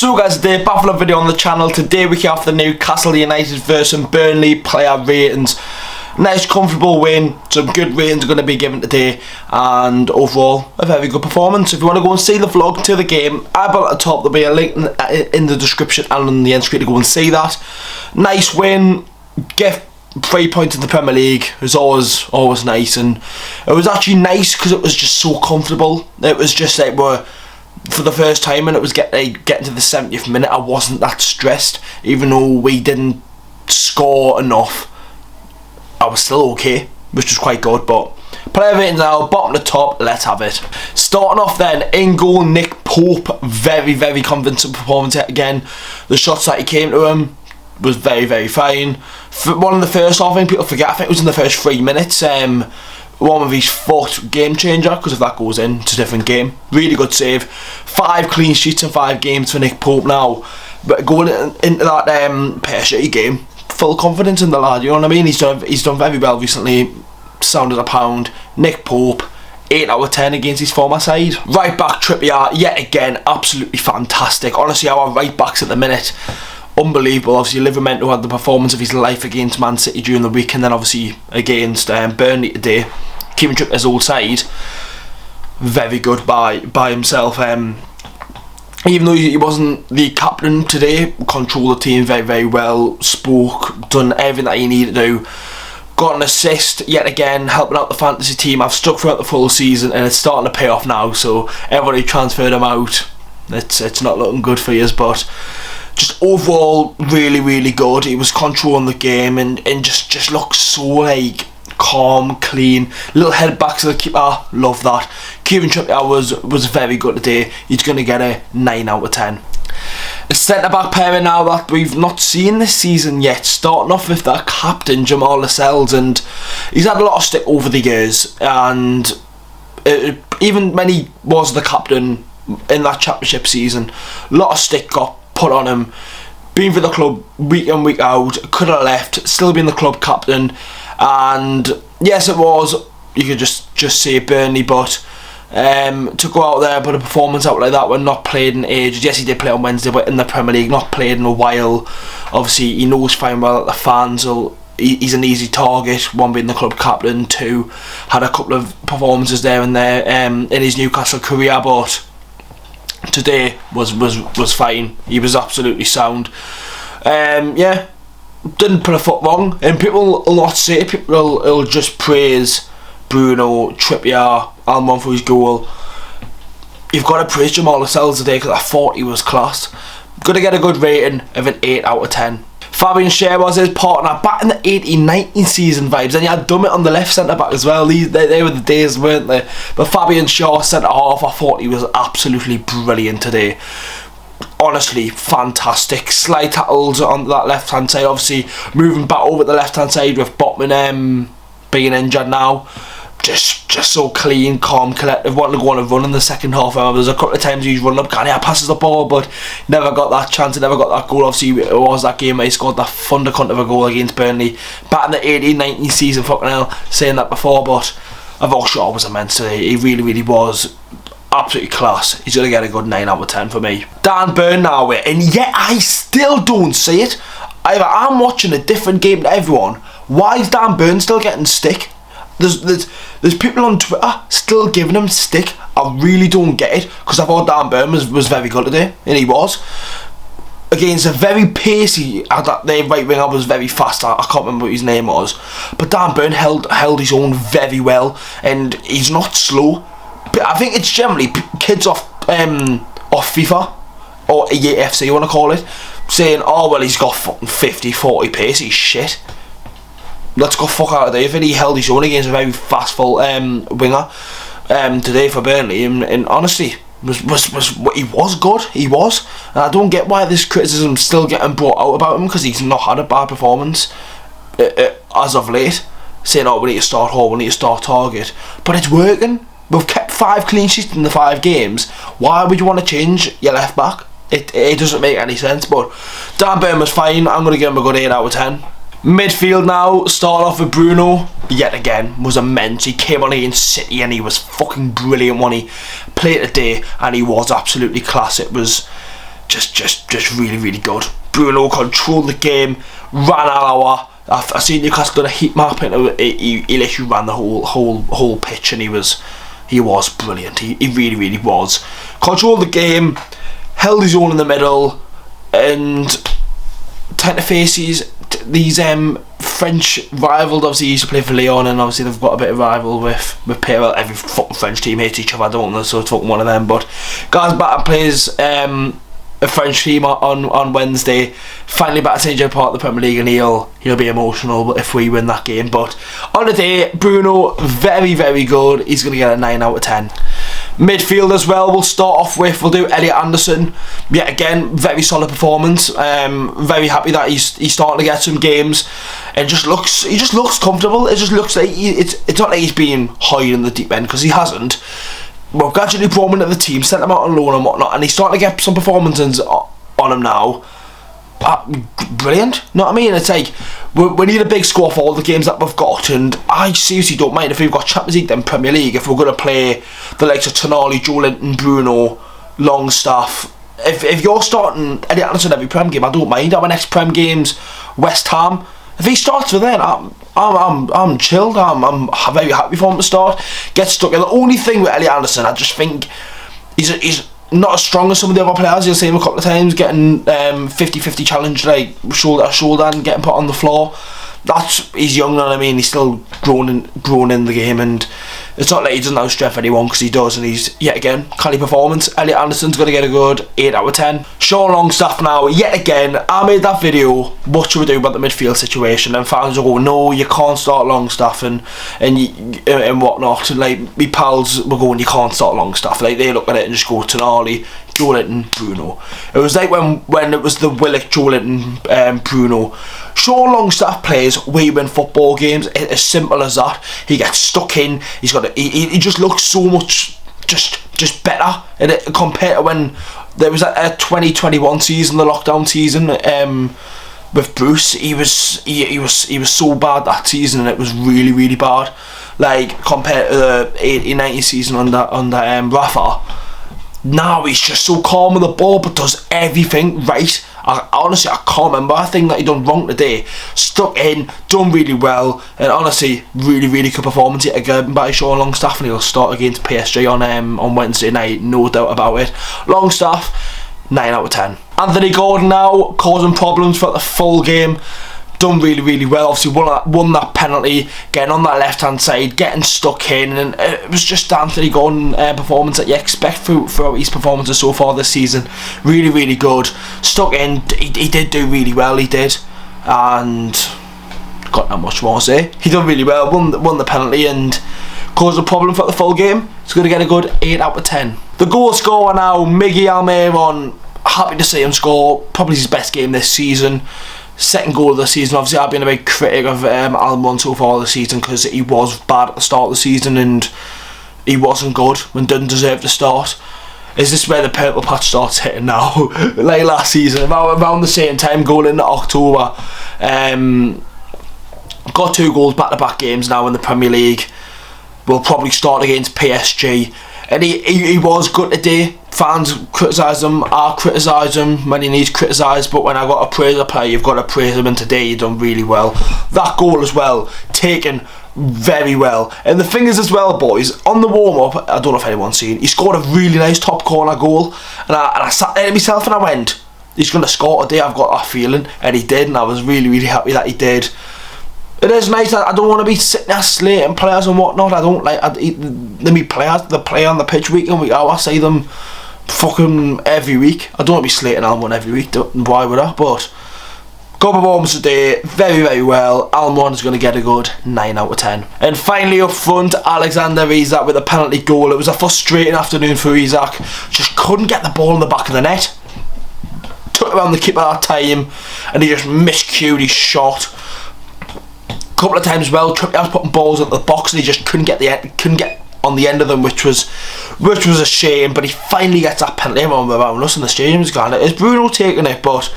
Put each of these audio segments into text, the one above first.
So guys, today back for a video on the channel. Today we have the Newcastle United versus Burnley player ratings. Nice comfortable win, some good ratings are going to be given today, and overall a very good performance. If you want to go and see the vlog to the game, eyeball at the top, there'll be a link in the description and on the end screen to go and see that. Nice win, get 3 points in the Premier League is always nice, and it was actually nice because it was just so comfortable. It was just like we're for the first time, and it was getting to the 70th minute. I wasn't that stressed, even though we didn't score enough. I was still okay, which was quite good. But player ratings now, bottom to top, let's have it. Starting off then, in goal, Nick Pope, very convincing performance yet again. The shots that he came to him was very fine. For one in the first half, I think people forget, I think it was in the first 3 minutes, one with his foot, game changer, because if that goes in, it's a different game. Really good save. 5 clean sheets in 5 games for Nick Pope now. But going into that Pear City game, full confidence in the lad, you know what I mean? He's done very well recently, sound as a pound. Nick Pope, 8 out of 10 against his former side. Right back Trippier, yet again, absolutely fantastic. Honestly, our right backs at the minute, unbelievable. Obviously Livermore had the performance of his life against Man City during the week, and then obviously against Burnley today. Keeping Trippier's old side, very good by himself. Even though he wasn't the captain today, controlled the team very well, spoke, done everything that he needed to do. Got an assist yet again, helping out the fantasy team. I've stuck throughout the full season, and it's starting to pay off now. So everybody transferred him out. It's not looking good for you, but just overall really good. He was controlling the game and just looked so like calm, clean, little head back to the keeper, love that. Kieran Trippier was very good today. He's going to get a 9 out of 10. A centre back pairing now that we've not seen this season yet, starting off with that captain Jamal Lascelles, and he's had a lot of stick over the years, and even when he was the captain in that championship season, a lot of stick got put on him. Been for the club week in week out, could have left, still been the club captain. And yes, it was, you could just say Burnley, but to go out there, put a performance out like that when not played in ages. Yes, he did play on Wednesday, but in the Premier League, not played in a while. Obviously, he knows fine well that the fans will. He's an easy target. 1 being the club captain, 2 had a couple of performances there and there in his Newcastle career, but today was fine. He was absolutely sound. Yeah. Didn't put a foot wrong, and people will not say it. People will just praise Bruno, Trippier, Almon for his goal. You've got to praise Jamal Lascelles today because I thought he was class. Going to get a good rating of an 8 out of 10. Fabian Schär was his partner back in the 18-19 season vibes, and you had Dummett on the left centre back as well. They were the days, weren't they? But Fabian Schär centre half, I thought he was absolutely brilliant today. Honestly, fantastic. Slide tackles on that left hand side, obviously moving back over the left hand side with Botman being injured now. Just so clean, calm, collective, wanting to go on a run in the second half. There's a couple of times he's running up, passes the ball, but never got that chance, never got that goal. Obviously it was that game where he scored that thunder cunt of a goal against Burnley back in the 18-19 season. Fucking hell, saying that before, but I thought Shaw was immense today. He really was. Absolutely class. He's going to get a good 9 out of 10 for me. Dan Burn now, and yet I still don't see it. Either I'm watching a different game to everyone. Why is Dan Burn still getting stick? There's people on Twitter still giving him stick. I really don't get it, because I thought Dan Burn was very good today, and he was. Against a very pacey, the right winger was very fast. I can't remember what his name was, but Dan Burn held his own very well, and he's not slow. But I think it's generally kids off FIFA or EAFC, you want to call it, saying, oh well, he's got fucking 50-40 pace, he's shit. Let's go fuck out of there. I think he held his own against a very fast full winger today for Burnley, and honestly he was good. He was, and I don't get why this criticism's still getting brought out about him, because he's not had a bad performance as of late. Saying, oh, we need to start Hall, we need to start Target, but it's working. We've kept 5 clean sheets in the 5 games. Why would you want to change your left back? It doesn't make any sense. But Dan Burn was fine. I'm going to give him a good 8 out of 10. Midfield now, start off with Bruno, yet again, was immense. He came on against City and he was fucking brilliant when he played today, and he was absolutely class. It was just really, really good. Bruno controlled the game, ran all hour. I seen Newcastle done a heat map, and he literally ran the whole pitch, and he was brilliant. He really, really was. Controlled the game, held his own in the middle, and trying to face these French rivals. Obviously he used to play for Lyon, and obviously they've got a bit of rival with Pierre. Every fucking French team hates each other, don't they? So it's fucking one of them. But guys, back plays a French team on Wednesday. Finally back to St. Part of the Premier League, and he'll be emotional if we win that game. But on the day, Bruno, very, very good. He's going to get a 9 out of 10. Midfield as well, we'll start off with, we'll do Elliot Anderson. Yet again, very solid performance. Very happy that he's starting to get some games, and he just looks comfortable. It just looks like it's not like he's being high in the deep end, because he hasn't. We've gradually brought him into the team, sent him out on loan and whatnot, and he's starting to get some performances on him now. Brilliant, you know what I mean? It's like we need a big score for all the games that we've got, and I seriously don't mind if we've got Champions League then Premier League, if we're going to play the likes of Tonali, Joelinton, Bruno, Longstaff. If you're starting Elliot Anderson every Prem game, I don't mind. Our next Prem game's West Ham. If he starts with then, I'm chilled. I'm very happy for him to start. Get stuck in. The only thing with Elliot Anderson, I just think he's not as strong as some of the other players. You'll see him a couple of times getting 50-50 challenge, like shoulder to shoulder, and getting put on the floor. He's young, you know what I mean? He's still grown in the game, and it's not like he doesn't outstrip anyone, because he does, and he's yet again canny performance. Elliot Anderson's going to get a good 8 out of 10. Sean Longstaff now, yet again, I made that video, what should we do about the midfield situation, and fans will go, no, you can't start Longstaff and whatnot, and like me pals were going, you can't start Longstaff. Like they look at it and just go Tonali, Joelinton, Bruno. It was like when it was the Willock, Joelinton, Bruno. Sean Longstaff plays we win football games. It's as simple as that. He gets stuck in. He just looks so much just better in it compared to when there was a 2021 season, the lockdown season. With Bruce, he was so bad that season, and it was really, really bad. Like compared to the 80-90 season under Rafa. Now he's just so calm with the ball, but does everything right. Honestly, I can't remember a thing that he done wrong today. Stuck in, done really well, and honestly, really, really good performance yet again by Sean Longstaff, and he'll start against PSG on Wednesday night, no doubt about it. Longstaff, 9 out of 10. Anthony Gordon now, causing problems for the full game. Done really, really well. Obviously won that penalty, getting on that left hand side, getting stuck in, and it was just Anthony Gordon performance that you expect throughout his performances so far this season. Really, really good. Stuck in, he did do really well, he did, and got not much more to say. He done really well, won the penalty, and caused a problem for the full game. He's going to get a good 8 out of 10. The goal scorer now, Miguel Almiron. Happy to see him score, probably his best game this season. Second goal of the season. Obviously I've been a big critic of Almiron so far this season, because he was bad at the start of the season and he wasn't good and didn't deserve to start. Is this where the purple patch starts hitting now? Like last season, around the same time, going into October. Got 2 goals back-to-back games now in the Premier League. We'll probably start against PSG. And he was good today. Fans criticise him, I criticise him when he needs criticised, but when I got to praise a player, you've got to praise him, and today he done really well. That goal as well, taken very well. And the thing is as well, boys, on the warm-up, I don't know if anyone's seen, he scored a really nice top corner goal, and I sat there to myself and I went, he's going to score today, I've got that feeling, and he did, and I was really, really happy that he did. It is nice. I don't want to be sitting there slating players and whatnot. I don't like the players that play on the pitch week in week out. I see them fucking every week. I don't want to be slating Almiron every week. Why would I? But good performance today. Very, very well. Almiron is going to get a good 9 out of 10. And finally up front, Alexander Isak with a penalty goal. It was a frustrating afternoon for Isak. Just couldn't get the ball in the back of the net. Took around the keeper that time, and he just miscued his shot. Couple of times well, Trippier was putting balls at the box and he just couldn't get on the end of them, which was a shame. But he finally gets that penalty. Everyone around us in the stadium is gone. It's Bruno taking it, but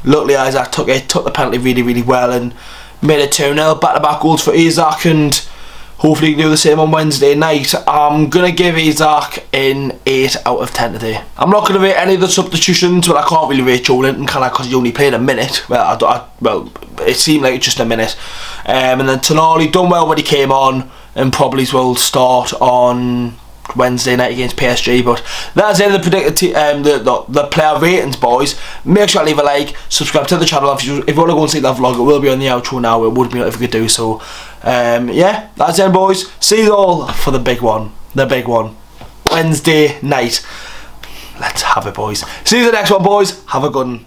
luckily Isak took the penalty really, really well and made it 2-0. Back-to-back goals for Isak, and hopefully you can do the same on Wednesday night. I'm going to give Isaac an 8 out of 10 today. I'm not going to rate any of the substitutions, but I can't really rate Joe Linton, can I? Because he only played a minute. Well, it seemed like just a minute. And then Tonali done well when he came on, and probably will start on Wednesday night against PSG. But that's the end of the predicted the player ratings, boys. Make sure to leave a like, subscribe to the channel if you want to go and see that vlog. It will be on the outro now. It would be if you could do so. Yeah, that's it, boys. See you all for the big one, Wednesday night. Let's have it, boys. See you the next one, boys. Have a good one.